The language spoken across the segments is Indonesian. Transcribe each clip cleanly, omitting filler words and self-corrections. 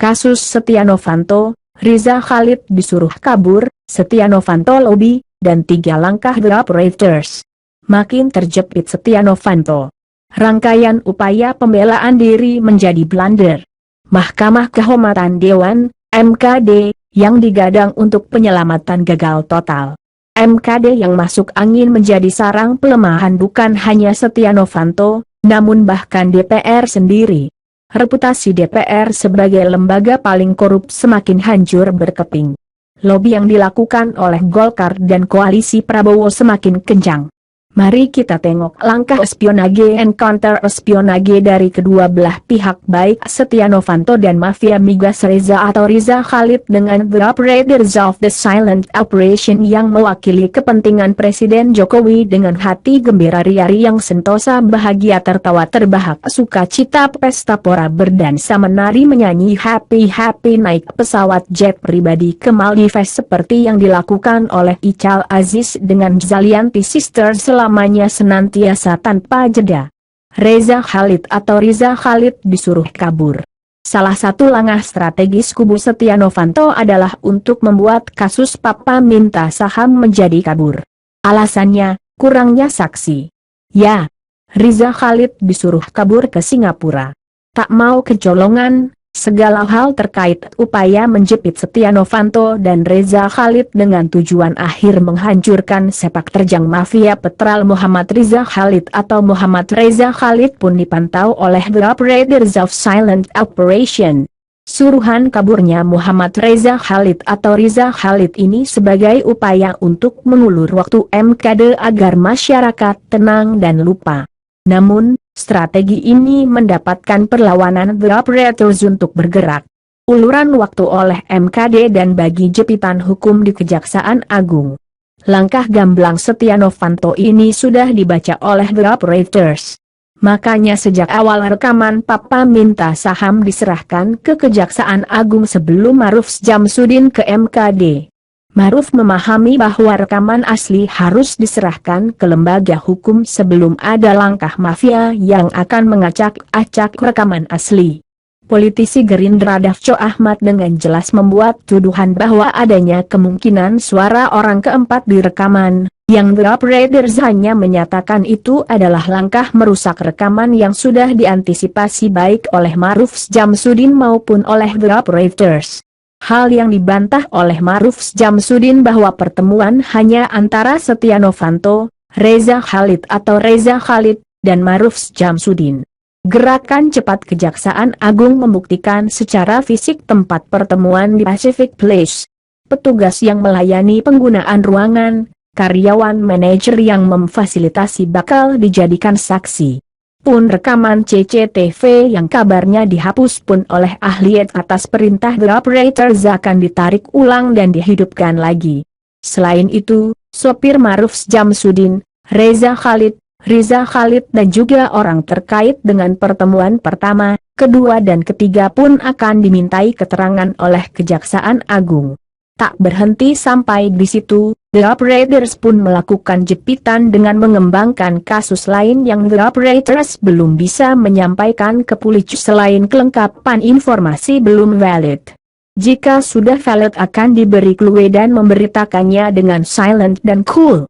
Kasus Setia Novanto, Riza Khalid disuruh kabur, Setia Novanto lobby, dan 3 langkah The Operators. Makin terjepit Setia Novanto. Rangkaian upaya pembelaan diri menjadi blunder. Mahkamah Kehormatan Dewan, MKD, yang digadang untuk penyelamatan gagal total. MKD yang masuk angin menjadi sarang pelemahan bukan hanya Setia Novanto, namun bahkan DPR sendiri. Reputasi DPR sebagai lembaga paling korup semakin hancur berkeping. Lobi yang dilakukan oleh Golkar dan koalisi Prabowo semakin kencang. Mari kita tengok langkah espionage and counter-espionage dari kedua belah pihak baik Setia Novanto dan mafia migas Reza atau Riza Khalid dengan The Operators of the Silent Operation yang mewakili kepentingan Presiden Jokowi dengan hati gembira riari yang sentosa bahagia tertawa terbahak sukacita pesta pora berdansa menari menyanyi happy naik pesawat jet pribadi ke Maldives seperti yang dilakukan oleh Ical Aziz dengan Zalianti Sisters selamanya senantiasa tanpa jeda. Reza Khalid atau Riza Khalid disuruh kabur. Salah satu langkah strategis kubu Setia Novanto adalah untuk membuat kasus Papa minta saham menjadi kabur. Alasannya, kurangnya saksi. Ya, Riza Khalid disuruh kabur ke Singapura. Tak mau kecolongan, segala hal terkait upaya menjepit Setia Novanto dan Reza Khalid dengan tujuan akhir menghancurkan sepak terjang mafia petrol Muhammad Riza Khalid atau Muhammad Reza Khalid pun dipantau oleh The Operators of Silent Operation. Suruhan kaburnya Muhammad Reza Khalid atau Riza Khalid ini sebagai upaya untuk mengulur waktu MKD agar masyarakat tenang dan lupa. Namun, strategi ini mendapatkan perlawanan The Operators untuk bergerak. Uluran waktu oleh MKD dan bagi jepitan hukum di Kejaksaan Agung. Langkah gamblang Setia Novanto ini sudah dibaca oleh The Operators. Makanya sejak awal rekaman Papa minta saham diserahkan ke Kejaksaan Agung sebelum Ma'ruf Syamsuddin ke MKD. Ma'ruf memahami bahwa rekaman asli harus diserahkan ke lembaga hukum sebelum ada langkah mafia yang akan mengacak-acak rekaman asli. Politisi Gerindra Dafco Ahmad dengan jelas membuat tuduhan bahwa adanya kemungkinan suara orang keempat di rekaman, yang The Operators hanya menyatakan itu adalah langkah merusak rekaman yang sudah diantisipasi baik oleh Ma'ruf Syamsuddin maupun oleh The Operators. Hal yang dibantah oleh Ma'ruf Syamsuddin bahwa pertemuan hanya antara Setia Novanto, Reza Khalid atau Reza Khalid, dan Ma'ruf Syamsuddin. Gerakan cepat Kejaksaan Agung membuktikan secara fisik tempat pertemuan di Pacific Place. Petugas yang melayani penggunaan ruangan, karyawan manajer yang memfasilitasi bakal dijadikan saksi. Pun rekaman CCTV yang kabarnya dihapus pun oleh ahli atas perintah The Operators akan ditarik ulang dan dihidupkan lagi. Selain itu, sopir Ma'ruf Syamsuddin, Reza Khalid, Riza Khalid dan juga orang terkait dengan pertemuan pertama, kedua dan ketiga pun akan dimintai keterangan oleh Kejaksaan Agung. Tak berhenti sampai di situ, The Operators pun melakukan jepitan dengan mengembangkan kasus lain yang The Operators belum bisa menyampaikan ke polisi selain kelengkapan informasi belum valid. Jika sudah valid akan diberi clue dan memberitakannya dengan silent dan cool.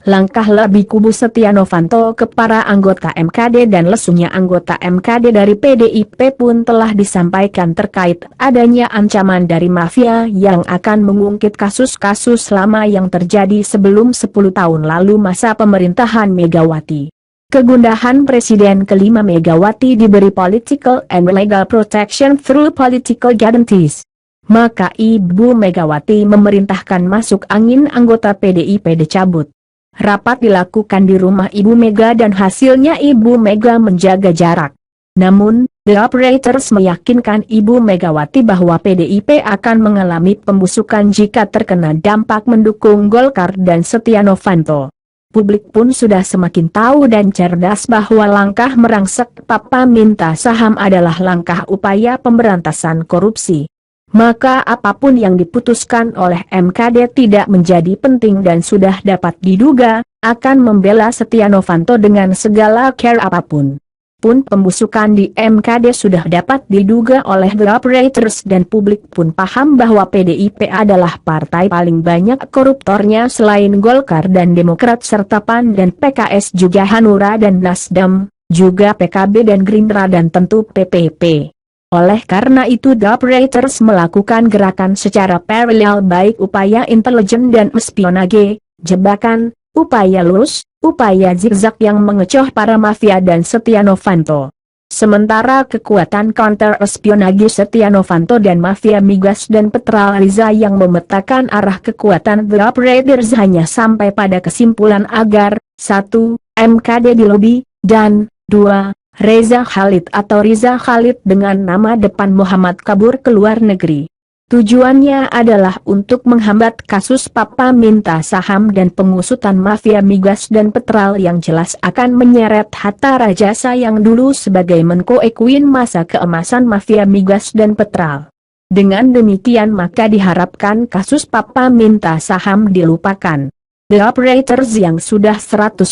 Langkah lebih kubu Setia Novanto ke para anggota MKD dan lesunya anggota MKD dari PDIP pun telah disampaikan terkait adanya ancaman dari mafia yang akan mengungkit kasus-kasus lama yang terjadi sebelum 10 tahun lalu masa pemerintahan Megawati. Kegundahan Presiden kelima Megawati diberi political and legal protection through political guarantees. Maka Ibu Megawati memerintahkan masuk angin anggota PDIP dicabut. Rapat dilakukan di rumah Ibu Mega dan hasilnya Ibu Mega menjaga jarak. Namun, The Operators meyakinkan Ibu Megawati bahwa PDIP akan mengalami pembusukan jika terkena dampak mendukung Golkar dan Setia Novanto. Publik pun sudah semakin tahu dan cerdas bahwa langkah merangsek Papa minta saham adalah langkah upaya pemberantasan korupsi. Maka apapun yang diputuskan oleh MKD tidak menjadi penting dan sudah dapat diduga, akan membela Setia Novanto dengan segala care apapun. pun pembusukan di MKD sudah dapat diduga oleh The Operators dan publik pun paham bahwa PDIP adalah partai paling banyak koruptornya selain Golkar dan Demokrat serta PAN dan PKS juga Hanura dan Nasdem, juga PKB dan Gerindra dan tentu PPP. Oleh karena itu The Operators melakukan gerakan secara paralel baik upaya intelijen dan espionage, jebakan, upaya lurus, upaya zigzag yang mengecoh para mafia dan Setia Novanto. Sementara kekuatan counter-espionage Setia Novanto dan mafia migas dan Petra Riza yang memetakan arah kekuatan The Operators hanya sampai pada kesimpulan agar 1. MKD dilobi, dan 2. Reza Khalid atau Riza Khalid dengan nama depan Muhammad kabur ke luar negeri. Tujuannya adalah untuk menghambat kasus Papa minta saham dan pengusutan mafia migas dan Petral yang jelas akan menyeret Hatta Rajasa yang dulu sebagai Menko Ekuin masa keemasan mafia migas dan Petral. Dengan demikian maka diharapkan kasus Papa minta saham dilupakan. The Operators yang sudah 100%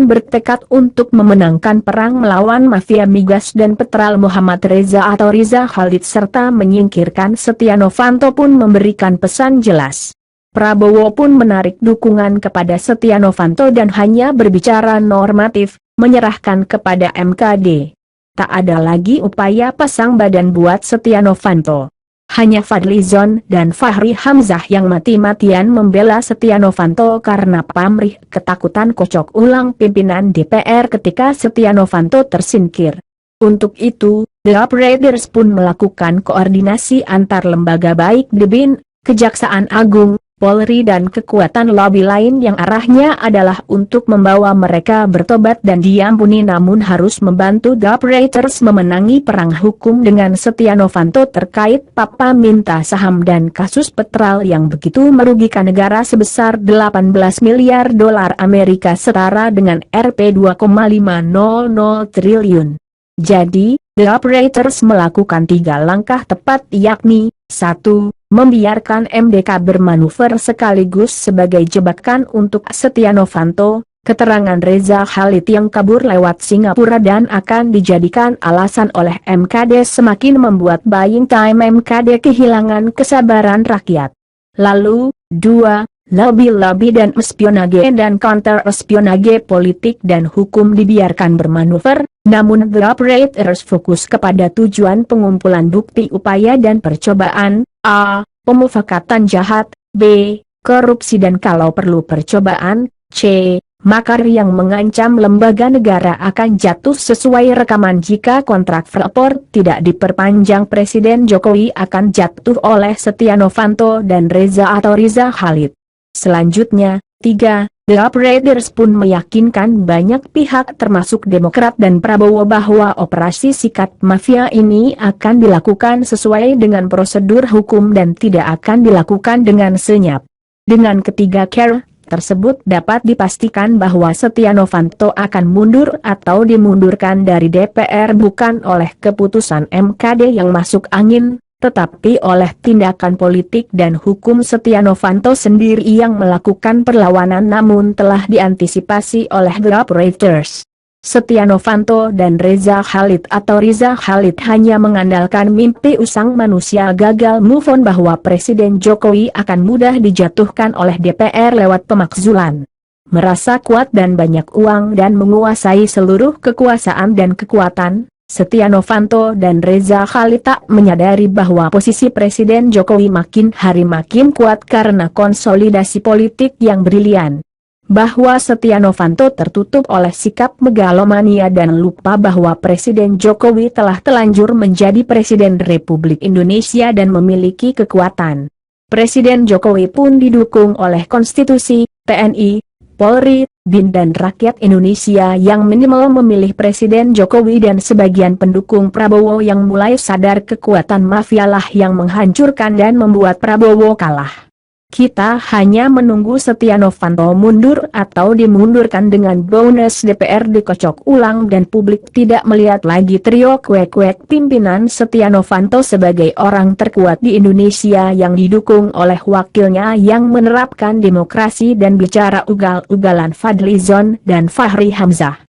bertekad untuk memenangkan perang melawan mafia migas dan Petral Muhammad Reza atau Riza Khalid serta menyingkirkan Setia Novanto pun memberikan pesan jelas. Prabowo pun menarik dukungan kepada Setia Novanto dan hanya berbicara normatif, menyerahkan kepada MKD. Tak ada lagi upaya pasang badan buat Setia Novanto. Hanya Fadlizon dan Fahri Hamzah yang mati-matian membela Setia Novanto karena pamrih ketakutan kocok ulang pimpinan DPR ketika Setia Novanto tersingkir. Untuk itu, The Operators pun melakukan koordinasi antar lembaga baik BIN, Kejaksaan Agung, Polri dan kekuatan lobby lain yang arahnya adalah untuk membawa mereka bertobat dan diampuni namun harus membantu The Operators memenangi perang hukum dengan Setia Novanto terkait Papa minta saham dan kasus Petral yang begitu merugikan negara sebesar 18 miliar dolar Amerika setara dengan Rp 2,500 triliun. Jadi, The Operators melakukan 3 langkah tepat yakni 1. Membiarkan MDK bermanuver sekaligus sebagai jebakan untuk Setia Novanto, keterangan Reza Khalid yang kabur lewat Singapura dan akan dijadikan alasan oleh MKD semakin membuat buying time MKD kehilangan kesabaran rakyat. Lalu, 2. Lobby-lobby dan espionage dan counter-espionage politik dan hukum dibiarkan bermanuver, namun The Operators fokus kepada tujuan pengumpulan bukti upaya dan percobaan, a. Pemufakatan jahat, b. Korupsi dan kalau perlu percobaan, c. Makar yang mengancam lembaga negara akan jatuh sesuai rekaman jika kontrak Freeport tidak diperpanjang Presiden Jokowi akan jatuh oleh Setia Novanto dan Reza atau Riza Khalid. Selanjutnya, 3. The Operators pun meyakinkan banyak pihak termasuk Demokrat dan Prabowo bahwa operasi sikat mafia ini akan dilakukan sesuai dengan prosedur hukum dan tidak akan dilakukan dengan senyap. Dengan ketiga cara tersebut dapat dipastikan bahwa Setia Novanto akan mundur atau dimundurkan dari DPR bukan oleh keputusan MKD yang masuk angin, tetapi oleh tindakan politik dan hukum Setia Novanto sendiri yang melakukan perlawanan namun telah diantisipasi oleh The Operators. Setia Novanto dan Reza Khalid atau Riza Khalid hanya mengandalkan mimpi usang manusia gagal move on bahwa Presiden Jokowi akan mudah dijatuhkan oleh DPR lewat pemakzulan. Merasa kuat dan banyak uang dan menguasai seluruh kekuasaan dan kekuatan, Setia Novanto dan Reza Khalid tak menyadari bahwa posisi Presiden Jokowi makin hari makin kuat karena konsolidasi politik yang brilian. Bahwa Setia Novanto tertutup oleh sikap megalomania dan lupa bahwa Presiden Jokowi telah telanjur menjadi Presiden Republik Indonesia dan memiliki kekuatan. Presiden Jokowi pun didukung oleh konstitusi, TNI, Polri, BIN dan rakyat Indonesia yang minimal memilih Presiden Jokowi dan sebagian pendukung Prabowo yang mulai sadar kekuatan mafialah yang menghancurkan dan membuat Prabowo kalah. Kita hanya menunggu Setia Novanto mundur atau dimundurkan dengan bonus DPR dikocok ulang dan publik tidak melihat lagi trio kuek-kuek pimpinan Setia Novanto sebagai orang terkuat di Indonesia yang didukung oleh wakilnya yang menerapkan demokrasi dan bicara ugal-ugalan Fadlizon dan Fahri Hamzah.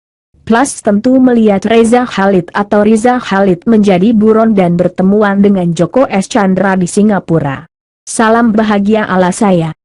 Plus tentu melihat Reza Khalid atau Riza Khalid menjadi buron dan bertemuan dengan Joko S. Chandra di Singapura. Salam bahagia ala saya.